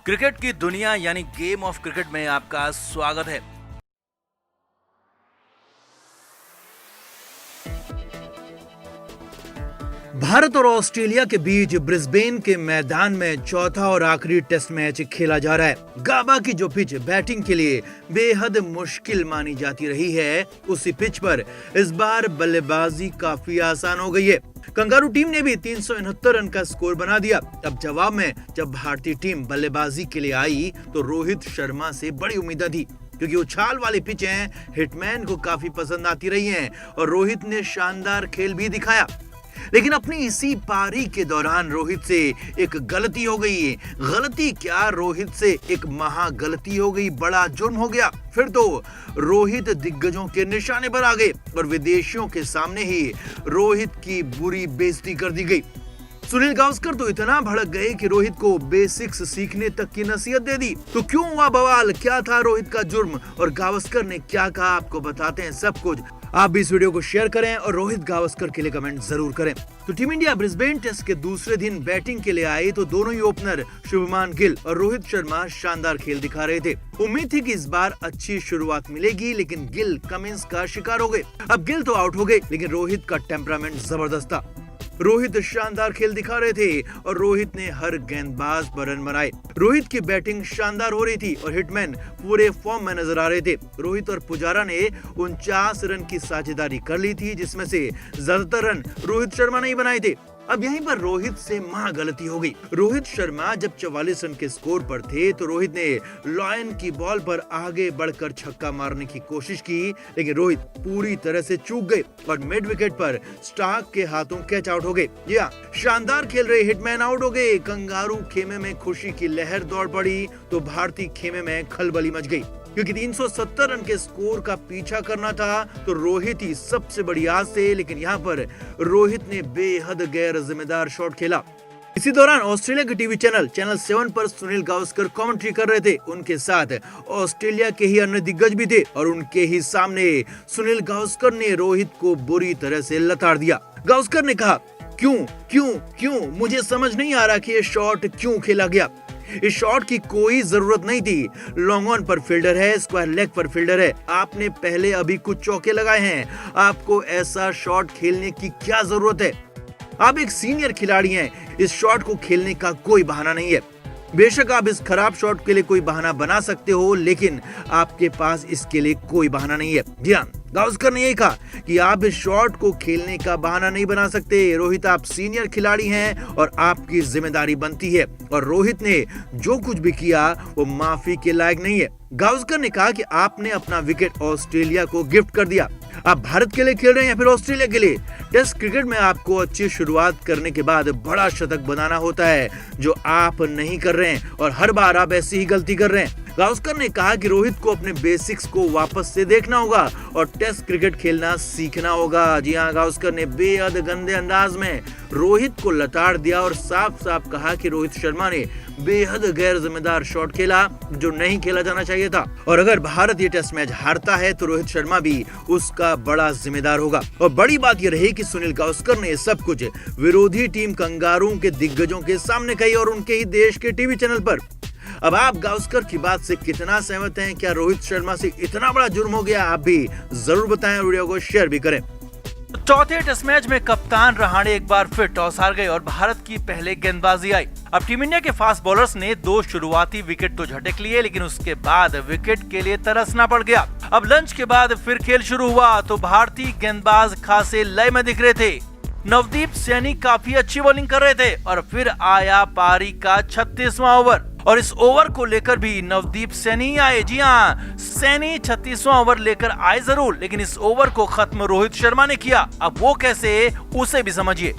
Cricket की दुनिया यानी गेम ऑफ क्रिकेट में आपका स्वागत है। भारत और ऑस्ट्रेलिया के बीच ब्रिस्बेन के मैदान में चौथा और आखिरी टेस्ट मैच खेला जा रहा है। गाबा की जो पिच बैटिंग के लिए बेहद मुश्किल मानी जाती रही है, उसी पिच पर इस बार बल्लेबाजी काफी आसान हो गई है। कंगारू टीम ने भी 369 रन का स्कोर बना दिया। अब जवाब में जब भारतीय टीम बल्लेबाजी के लिए आई तो रोहित शर्मा से बड़ी उम्मीदें थी, क्योंकि उछाल वाली पिचें हिटमैन को काफी पसंद आती रही हैं और रोहित ने शानदार खेल भी दिखाया। लेकिन अपनी इसी पारी के दौरान रोहित से एक गलती हो गई। गलती क्या, रोहित से एक महा गलती हो गई, बड़ा जुर्म हो गया। फिर तो रोहित दिग्गजों के निशाने पर आ गए और विदेशियों के सामने ही रोहित की बुरी बेइज्जती कर दी गई। सुनील गावस्कर तो इतना भड़क गए कि रोहित को बेसिक्स सीखने तक की नसीहत दे दी। तो क्यों हुआ बवाल, क्या था रोहित का जुर्म और गावस्कर ने क्या कहा, आपको बताते हैं सब कुछ। आप भी इस वीडियो को शेयर करें और रोहित गावस्कर के लिए कमेंट जरूर करें। तो टीम इंडिया ब्रिस्बेन टेस्ट के दूसरे दिन बैटिंग के लिए आई तो दोनों ही ओपनर शुभमान गिल और रोहित शर्मा शानदार खेल दिखा रहे थे। उम्मीद थी कि इस बार अच्छी शुरुआत मिलेगी, लेकिन गिल कमिंस का शिकार हो गए। अब गिल तो आउट हो गए, लेकिन रोहित का टेम्परामेंट जबरदस्त था। रोहित शानदार खेल दिखा रहे थे और रोहित ने हर गेंदबाज पर रन बनाए। रोहित की बैटिंग शानदार हो रही थी और हिटमैन पूरे फॉर्म में नजर आ रहे थे। रोहित और पुजारा ने 49 रन की साझेदारी कर ली थी, जिसमें से ज्यादातर रन रोहित शर्मा ने ही बनाए थे। अब यहीं पर रोहित से महा गलती हो गई। रोहित शर्मा जब 44 रन के स्कोर पर थे तो रोहित ने लॉयन की बॉल पर आगे बढ़कर छक्का मारने की कोशिश की, लेकिन रोहित पूरी तरह से चूक गए और मिड विकेट पर स्टार्क के हाथों कैच आउट हो गए। जी हां, शानदार खेल रहे हिटमैन आउट हो गए। कंगारू खेमे में खुशी की लहर दौड़ पड़ी तो भारतीय खेमे में खलबली मच गई, क्योंकि 370 रन के स्कोर का पीछा करना था तो रोहित ही सबसे बड़ी आस थे। लेकिन यहाँ पर रोहित ने बेहद गैर जिम्मेदार शॉट खेला। इसी दौरान ऑस्ट्रेलिया के टीवी चैनल 7 पर सुनील गावस्कर कमेंट्री कर रहे थे। उनके साथ ऑस्ट्रेलिया के ही अन्य दिग्गज भी थे और उनके ही सामने सुनील गावस्कर ने रोहित को बुरी तरह से लताड़ दिया। गावस्कर ने कहा, क्यों क्यों क्यों मुझे समझ नहीं आ रहा कि ये शॉट क्यों खेला गया। इस शॉट की कोई जरूरत नहीं थी। लॉन्ग ऑन पर फील्डर है, स्क्वायर लेग पर फील्डर है। आपने पहले अभी कुछ चौके लगाए हैं, आपको ऐसा शॉट खेलने की क्या जरूरत है। आप एक सीनियर खिलाड़ी हैं, इस शॉट को खेलने का कोई बहाना नहीं है। बेशक आप इस खराब शॉट के लिए कोई बहाना बना सकते हो, लेकिन आपके पास इसके लिए कोई बहाना नहीं है। जी हाँ, गावस्कर ने यही कहा कि आप इस शॉट को खेलने का बहाना नहीं बना सकते। रोहित, आप सीनियर खिलाड़ी हैं और आपकी जिम्मेदारी बनती है, और रोहित ने जो कुछ भी किया वो माफी के लायक नहीं है। गावस्कर ने कहा कि आपने अपना विकेट ऑस्ट्रेलिया को गिफ्ट कर दिया। आप भारत के लिए खेल रहे हैं या फिर ऑस्ट्रेलिया के लिए। टेस्ट क्रिकेट में आपको अच्छी शुरुआत करने के बाद बड़ा शतक बनाना होता है, जो आप नहीं कर रहे हैं और हर बार आप ऐसी ही गलती कर रहे हैं। गावस्कर ने कहा कि रोहित को अपने बेसिक्स को वापस से देखना होगा और टेस्ट क्रिकेट खेलना सीखना होगा। जी हाँ, गावस्कर ने बेहद गंदे अंदाज में रोहित को लताड़ दिया और साफ साफ कहा कि रोहित शर्मा ने बेहद गैर जिम्मेदार शॉट खेला, जो नहीं खेला जाना चाहिए था। और अगर भारत ये टेस्ट मैच हारता है तो रोहित शर्मा भी उसका बड़ा जिम्मेदार होगा। और बड़ी बात यह रही कि सुनील गावस्कर ने सब कुछ विरोधी टीम कंगारू के दिग्गजों के सामने कही और उनके ही देश के टीवी चैनल पर। अब आप गावस्कर की बात से कितना सहमत हैं? क्या रोहित शर्मा से इतना बड़ा जुर्म हो गया? आप भी जरूर बताएं, वीडियो को शेयर भी करें। चौथे टेस्ट मैच में कप्तान रहाणे एक बार फिर टॉस हार गए और भारत की पहले गेंदबाजी आई। अब टीम इंडिया के फास्ट बॉलर्स ने 2 शुरुआती विकेट तो झटक लिए, लेकिन उसके बाद विकेट के लिए तरसना पड़ गया। अब लंच के बाद फिर खेल शुरू हुआ तो भारतीय गेंदबाज खासे लय में दिख रहे थे। नवदीप सैनी काफी अच्छी बॉलिंग कर रहे थे और फिर आया पारी का 36वां ओवर और इस ओवर को लेकर भी नवदीप सैनी आए। जी हाँ, सैनी 36वां ओवर लेकर आए जरूर, लेकिन इस ओवर को खत्म रोहित शर्मा ने किया। अब वो कैसे, उसे भी समझिए।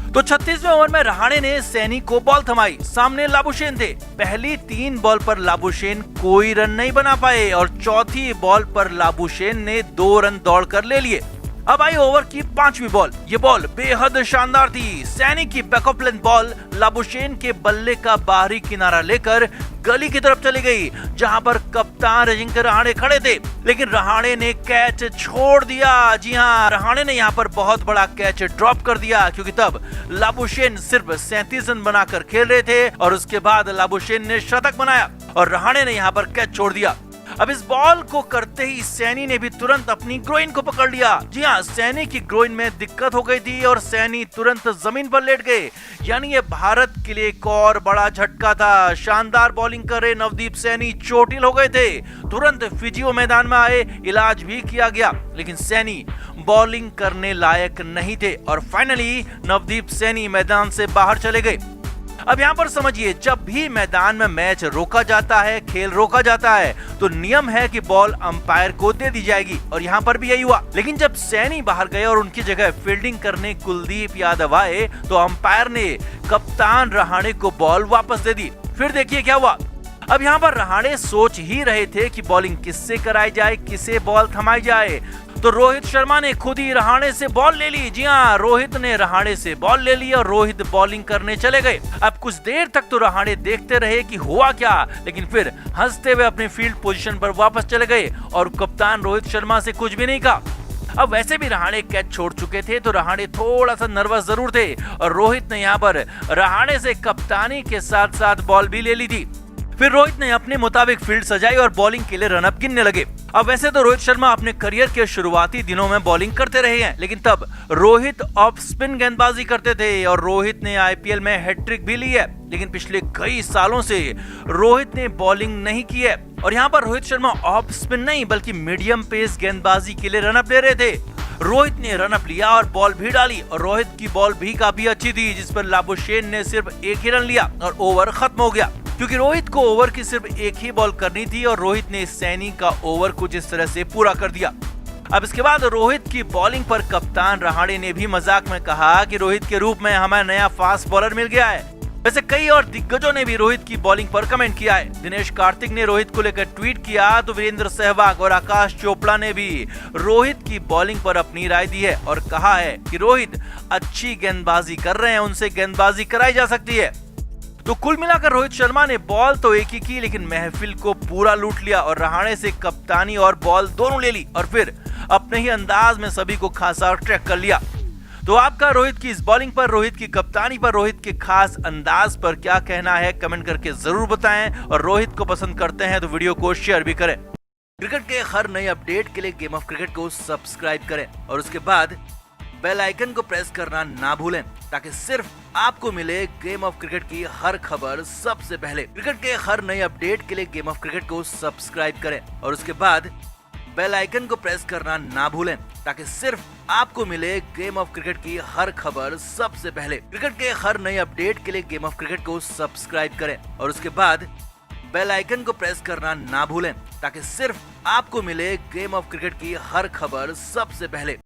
तो 36वें ओवर में रहाणे ने सैनी को बॉल थमाई। सामने लाबुशेन थे। पहली 3 बॉल पर लाबुशेन कोई रन नहीं बना पाए और चौथी बॉल पर लाबुशेन ने 2 रन दौड़ कर ले लिए। अब आई ओवर की 5वीं बॉल। ये बॉल बेहद शानदार थी। सैनी की बैकअप लेंथ बॉल लाबुशेन के बल्ले का बाहरी किनारा लेकर गली की तरफ चली गई, जहां पर कप्तान अजिंक्य रहाणे खड़े थे, लेकिन रहाणे ने कैच छोड़ दिया। जी हां, रहाणे ने यहां पर बहुत बड़ा कैच ड्रॉप कर दिया, क्योंकि तब लाबुशेन सिर्फ 37 रन बनाकर खेल रहे थे और उसके बाद लाबुशेन ने शतक बनाया और रहाणे ने यहां पर कैच छोड़ दिया। अब इस बॉल को करते ही सैनी ने भी तुरंत अपनी ग्रोइन को पकड़ लिया। जी हाँ, सैनी की ग्रोइन में दिक्कत हो गई थी और सैनी तुरंत जमीन पर लेट गए। यानी ये भारत के लिए एक और बड़ा झटका था। शानदार बॉलिंग कर रहे नवदीप सैनी चोटिल हो गए थे। तुरंत फिजियो मैदान में आए, इलाज भी किया गया, लेकिन सैनी बॉलिंग करने लायक नहीं थे और फाइनली नवदीप सैनी मैदान से बाहर चले गए। अब यहाँ पर समझिए, जब भी मैदान में मैच रोका जाता है, खेल रोका जाता है, तो नियम है कि बॉल अंपायर को दे दी जाएगी और यहाँ पर भी यही हुआ। लेकिन जब सैनी बाहर गए और उनकी जगह फील्डिंग करने कुलदीप यादव आए, तो अंपायर ने कप्तान रहाणे को बॉल वापस दे दी। फिर देखिए क्या हुआ। अब यहाँ पर रहाणे सोच ही रहे थे कि बॉलिंग किससे कराई जाए, किसे बॉल थमाई जाए, तो रोहित शर्मा ने खुद ही रहाणे से बॉल ले ली। जी हाँ, रोहित ने रहाणे से बॉल ले ली और रोहित बॉलिंग करने चले गए। अब कुछ देर तक तो रहाणे देखते रहे कि हुआ क्या, लेकिन फिर हंसते हुए अपने फील्ड पोजीशन पर वापस चले गए और कप्तान रोहित शर्मा से कुछ भी नहीं कहा। अब वैसे भी रहाणे कैच छोड़ चुके थे, तो रहाणे थोड़ा सा नर्वस जरूर थे और रोहित ने यहाँ पर रहाणे से कप्तानी के साथ साथ बॉल भी ले ली थी। फिर रोहित ने अपने मुताबिक फील्ड सजाई और बॉलिंग के लिए रनअप गिनने लगे। अब वैसे तो रोहित शर्मा अपने करियर के शुरुआती दिनों में बॉलिंग करते रहे हैं, लेकिन तब रोहित ऑफ स्पिन गेंदबाजी करते थे और रोहित ने आईपीएल में हैट्रिक भी ली है, लेकिन पिछले कई सालों से रोहित ने बॉलिंग नहीं की है। और यहाँ पर रोहित शर्मा ऑफ स्पिन नहीं बल्कि मीडियम पेस गेंदबाजी के लिए रनअप ले रहे थे। रोहित ने रनअप लिया और बॉल भी डाली और रोहित की बॉल भी काफी अच्छी थी, जिस पर लाबुशेन ने सिर्फ एक ही रन लिया और ओवर खत्म हो गया, क्योंकि रोहित को ओवर की सिर्फ एक ही बॉल करनी थी और रोहित ने सैनी का ओवर कुछ इस तरह से पूरा कर दिया। अब इसके बाद रोहित की बॉलिंग पर कप्तान रहाणे ने भी मजाक में कहा कि रोहित के रूप में हमें नया फास्ट बॉलर मिल गया है। वैसे कई और दिग्गजों ने भी रोहित की बॉलिंग पर कमेंट किया है। दिनेश कार्तिक ने रोहित को लेकर ट्वीट किया, तो वीरेंद्र सहवाग और आकाश चोपड़ा ने भी रोहित की बॉलिंग पर अपनी राय दी है और कहा है कि रोहित अच्छी गेंदबाजी कर रहे हैं, उनसे गेंदबाजी कराई जा सकती है। तो कुल मिलाकर रोहित शर्मा ने बॉल तो एक ही की, लेकिन महफिल को पूरा लूट लिया और रहाणे से कप्तानी और बॉल दोनों ले ली और फिर अपने ही अंदाज में सभी को खासा ट्रैक कर लिया। तो आपका रोहित की इस बॉलिंग पर, रोहित की कप्तानी पर, रोहित के खास अंदाज पर क्या कहना है, कमेंट करके जरूर बताएं। और रोहित को पसंद करते हैं तो वीडियो को शेयर भी करें। क्रिकेट के हर नए अपडेट के लिए गेम ऑफ क्रिकेट को सब्सक्राइब करें और उसके बाद बेल आइकन को प्रेस करना ना भूलें, ताकि सिर्फ आपको मिले गेम ऑफ क्रिकेट की हर खबर सबसे पहले। क्रिकेट के हर नए अपडेट के लिए गेम ऑफ क्रिकेट को सब्सक्राइब करें और उसके बाद बेल आइकन को प्रेस करना ना भूलें, ताकि सिर्फ आपको मिले गेम ऑफ क्रिकेट की हर खबर सबसे पहले। क्रिकेट के हर नए अपडेट के लिए गेम ऑफ क्रिकेट को सब्सक्राइब करें और उसके बाद बेल आइकन को प्रेस करना ना भूलें, ताकि सिर्फ आपको मिले गेम ऑफ क्रिकेट की हर खबर सबसे पहले।